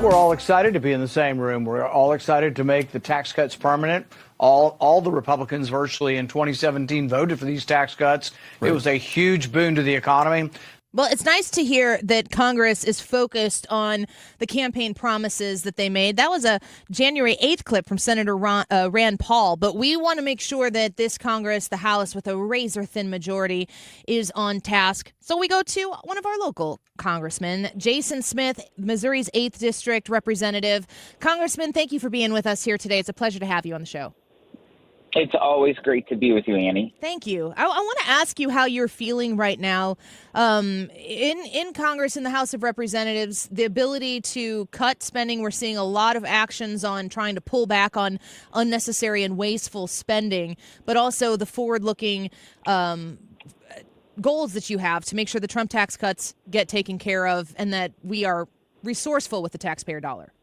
We're all excited to be in the same room. We're all excited to make the tax cuts permanent. All the Republicans virtually in 2017 voted for these tax cuts. Right. It was a huge boon to the economy. Well, it's nice to hear that Congress is focused on the campaign promises that they made. That was a January 8th clip from Senator Rand Paul. But we want to make sure that this Congress, the House with a razor-thin majority, is on task. So we go to one of our local congressmen, Jason Smith, Missouri's 8th District Representative. Congressman, thank you for being with us here today. It's a pleasure to have you on the show. It's always great to be with you, Annie. Thank you. I want to ask you how you're feeling right now in Congress, in the House of Representatives, the ability to cut spending. We're seeing a lot of actions on trying to pull back on unnecessary and wasteful spending, but also the forward-looking goals that you have to make sure the Trump tax cuts get taken care of and that we are resourceful with the taxpayer dollar.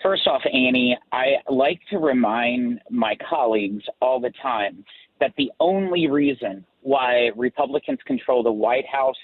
First off, Annie, I like to remind my colleagues all the time that the only reason why Republicans control the White House,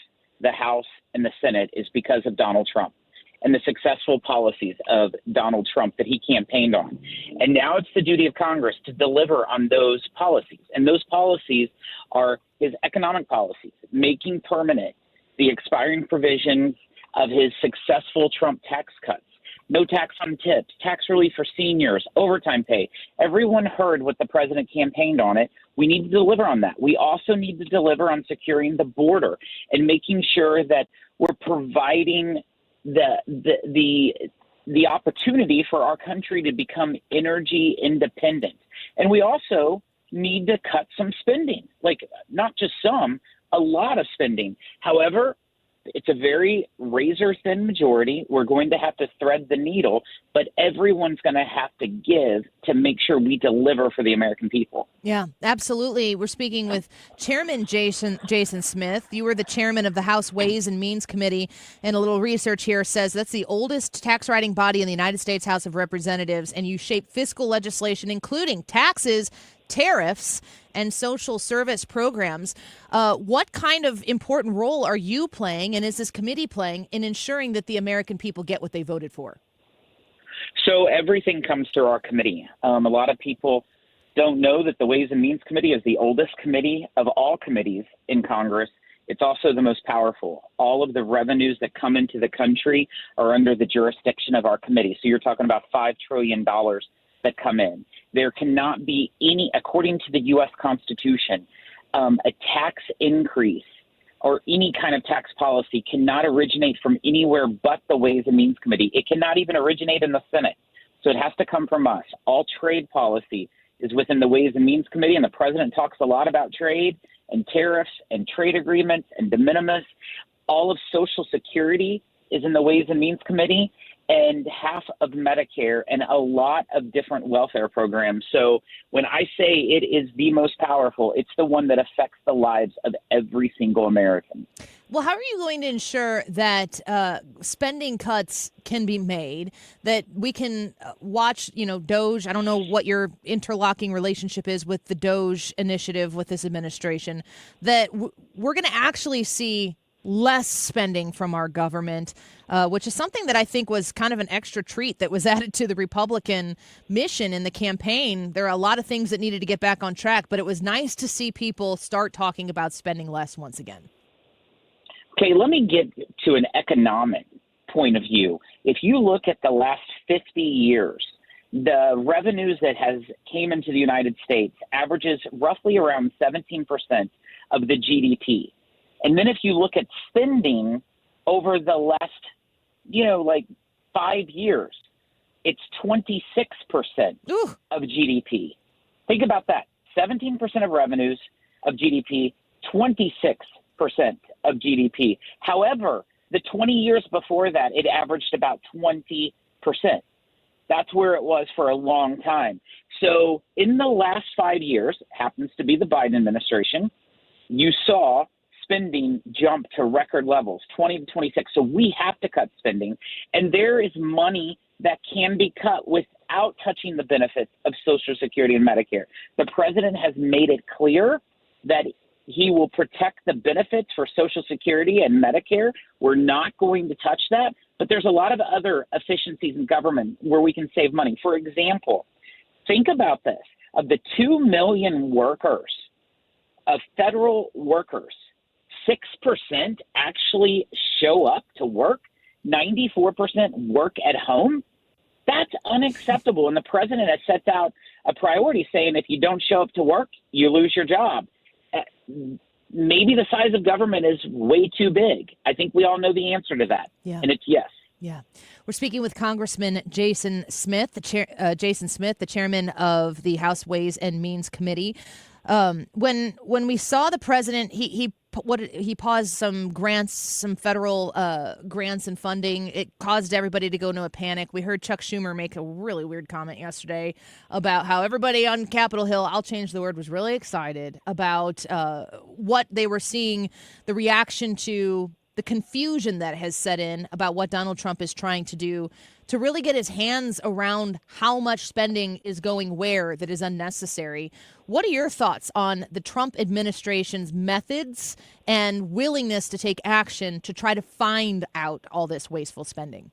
the House, and the Senate is because of Donald Trump and the successful policies of Donald Trump that he campaigned on. And now it's the duty of Congress to deliver on those policies. And those policies are his economic policies, making permanent the expiring provisions of his successful Trump tax cuts. No tax on tips, tax relief for seniors, overtime pay. Everyone heard what the president campaigned on it. We need to deliver on that. We also need to deliver on securing the border and making sure that we're providing the opportunity for our country to become energy independent. And we also need to cut some spending, like not just some, a lot of spending. However, it's a very razor-thin majority. We're going to have to thread the needle, but everyone's going to have to give to make sure we deliver for the American people. Yeah, absolutely. We're speaking with Chairman Jason Smith. You were the chairman of the House Ways and Means Committee, and a little research here says that's the oldest tax-writing body in the United States House of Representatives, and you shape fiscal legislation, including taxes, tariffs, and social service programs. What kind of important role are you playing, and is this committee playing, in ensuring that the American people get what they voted for? So everything comes through our committee. A lot of people don't know that the Ways and Means Committee is the oldest committee of all committees in Congress. It's also the most powerful. All of the revenues that come into the country are under the jurisdiction of our committee. So you're talking about $5 trillion that come in. There cannot be any, according to the U.S. Constitution, a tax increase or any kind of tax policy cannot originate from anywhere but the Ways and Means Committee. It cannot even originate in the Senate. So it has to come from us. All trade policy is within the Ways and Means Committee, and the president talks a lot about trade and tariffs and trade agreements and de minimis. All of Social Security is in the Ways and Means Committee, and half of Medicare and a lot of different welfare programs. So when I say it is the most powerful, it's the one that affects the lives of every single American. Well, how are you going to ensure that spending cuts can be made, that we can watch, DOGE? I don't know what your interlocking relationship is with the DOGE initiative with this administration, that we're going to actually see less spending from our government, which is something that I think was kind of an extra treat that was added to the Republican mission in the campaign. There are a lot of things that needed to get back on track, but it was nice to see people start talking about spending less once again. Okay, let me get to an economic point of view. If you look at the last 50 years, the revenues that has came into the United States averages roughly around 17% of the GDP. And then if you look at spending over the last, 5 years, it's 26% of GDP. Think about that. 17% of revenues of GDP, 26% of GDP. However, the 20 years before that, it averaged about 20%. That's where it was for a long time. So in the last 5 years, happens to be the Biden administration, you saw spending jump to record levels, 20 to 26. So we have to cut spending. And there is money that can be cut without touching the benefits of Social Security and Medicare. The president has made it clear that he will protect the benefits for Social Security and Medicare. We're not going to touch that, But there's a lot of other efficiencies in government where we can save money. For example, think about this. Of the 2 million workers, of federal workers, 6% actually show up to work. 94% work at home. That's unacceptable. And the president has set out a priority saying if you don't show up to work, you lose your job. Maybe the size of government is way too big. I think we all know the answer to that. Yeah. And it's yes. Yeah. We're speaking with Congressman Jason Smith, the chairman of the House Ways and Means Committee. When we saw the president, he paused some grants, some federal grants and funding. It caused everybody to go into a panic. We heard Chuck Schumer make a really weird comment yesterday about how everybody on Capitol Hill, I'll change the word, was really excited about what they were seeing, the reaction to the confusion that has set in about what Donald Trump is trying to do to really get his hands around how much spending is going where that is unnecessary. What are your thoughts on the Trump administration's methods and willingness to take action to try to find out all this wasteful spending?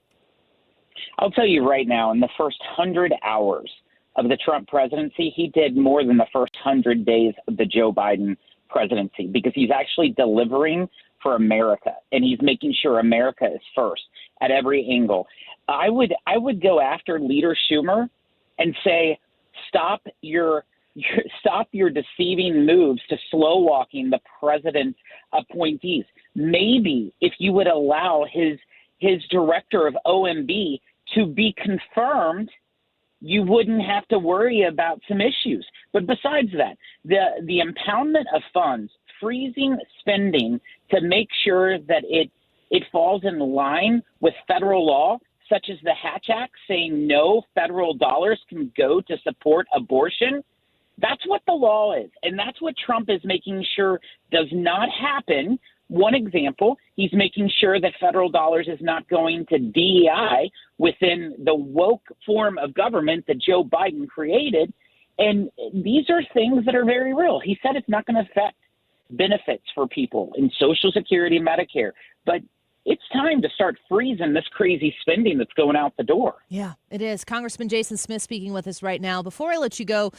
I'll tell you right now, in the first 100 hours of the Trump presidency, he did more than the first 100 days of the Joe Biden presidency because he's actually delivering for America, and he's making sure America is first at every angle. I would go after Leader Schumer and say, stop your deceiving moves to slow walking the president's appointees. Maybe if you would allow his director of OMB to be confirmed, you wouldn't have to worry about some issues. But besides that, the impoundment of funds, freezing spending to make sure that it falls in line with federal law, such as the Hatch Act saying no federal dollars can go to support abortion. That's what the law is. And that's what Trump is making sure does not happen. One example, he's making sure that federal dollars is not going to DEI within the woke form of government that Joe Biden created. And these are things that are very real. He said it's not going to affect benefits for people in Social Security, Medicare, but it's time to start freezing this crazy spending that's going out the door. Yeah, it is. Congressman Jason Smith speaking with us right now. Before I let you go,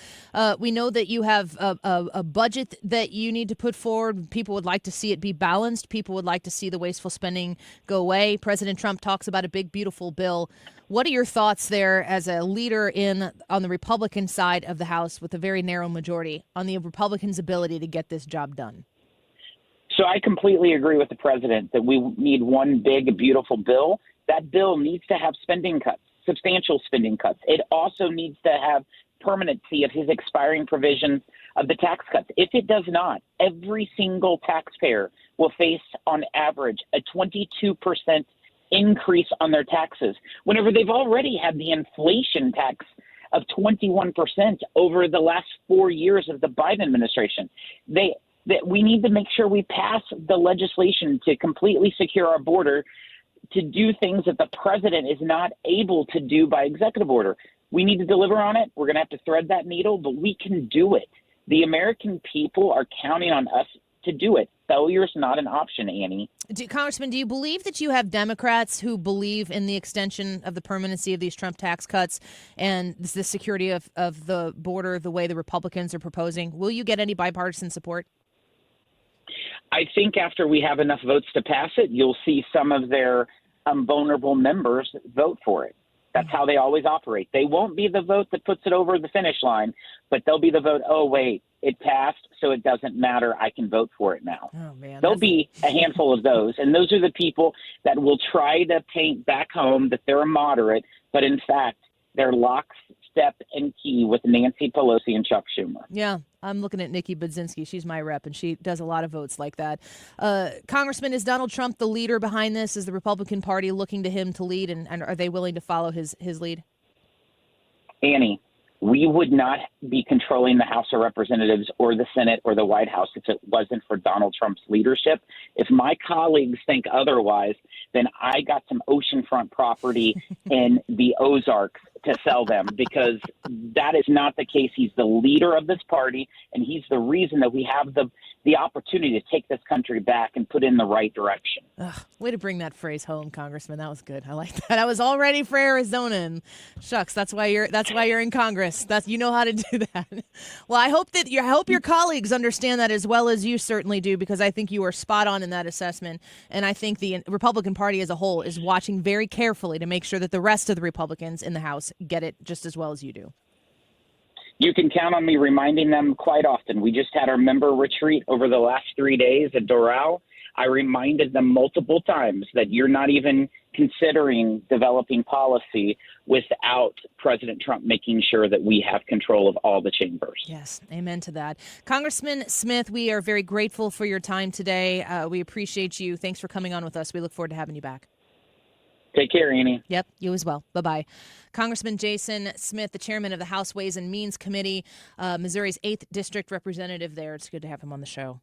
we know that you have a budget that you need to put forward. People would like to see it be balanced. People would like to see the wasteful spending go away. President Trump talks about a big, beautiful bill. What are your thoughts there as a leader on the Republican side of the House with a very narrow majority on the Republicans' ability to get this job done? So I completely agree with the president that we need one big, beautiful bill. That bill needs to have spending cuts, substantial spending cuts. It also needs to have permanency of his expiring provisions of the tax cuts. If it does not, every single taxpayer will face, on average, a 22% increase on their taxes, whenever they've already had the inflation tax of 21% over the last 4 years of the Biden administration. That we need to make sure we pass the legislation to completely secure our border, to do things that the president is not able to do by executive order. We need to deliver on it. We're going to have to thread that needle, but we can do it. The American people are counting on us to do it. Failure is not an option, Annie. Congressman, do you believe that you have Democrats who believe in the extension of the permanency of these Trump tax cuts and the security of the border the way the Republicans are proposing? Will you get any bipartisan support? I think after we have enough votes to pass it, you'll see some of their vulnerable members vote for it. That's how they always operate. They won't be the vote that puts it over the finish line, but they'll be the vote, oh, wait, it passed, so it doesn't matter. I can vote for it now. Oh, man. There'll be a handful of those, and those are the people that will try to paint back home that they're a moderate, but in fact, they're lockstep and key with Nancy Pelosi and Chuck Schumer. Yeah, I'm looking at Nikki Budzinski. She's my rep, and she does a lot of votes like that. Congressman, is Donald Trump the leader behind this? Is the Republican Party looking to him to lead, and are they willing to follow his lead? Annie, we would not be controlling the House of Representatives or the Senate or the White House if it wasn't for Donald Trump's leadership. If my colleagues think otherwise, then I got some oceanfront property in the Ozarks to sell them because that is not the case. He's the leader of this party, and he's the reason that we have the opportunity to take this country back and put it in the right direction. Way to bring that phrase home, Congressman. That was good. I like that. I was all ready for Arizona, and shucks, that's why you're in Congress. You know how to do that. Well, I hope your colleagues understand that as well as you certainly do, because I think you are spot on in that assessment, and I think the Republican Party as a whole is watching very carefully to make sure that the rest of the Republicans in the House get it just as well as you do. You can count on me reminding them quite often. We just had our member retreat over the last 3 days at Doral. I reminded them multiple times that you're not even considering developing policy without President Trump making sure that we have control of all the chambers. Yes, amen to that. Congressman Smith, we are very grateful for your time today. We appreciate you. Thanks for coming on with us. We look forward to having you back. Take care, Annie. Yep, you as well. Bye-bye. Congressman Jason Smith, the chairman of the House Ways and Means Committee, Missouri's 8th District representative there. It's good to have him on the show.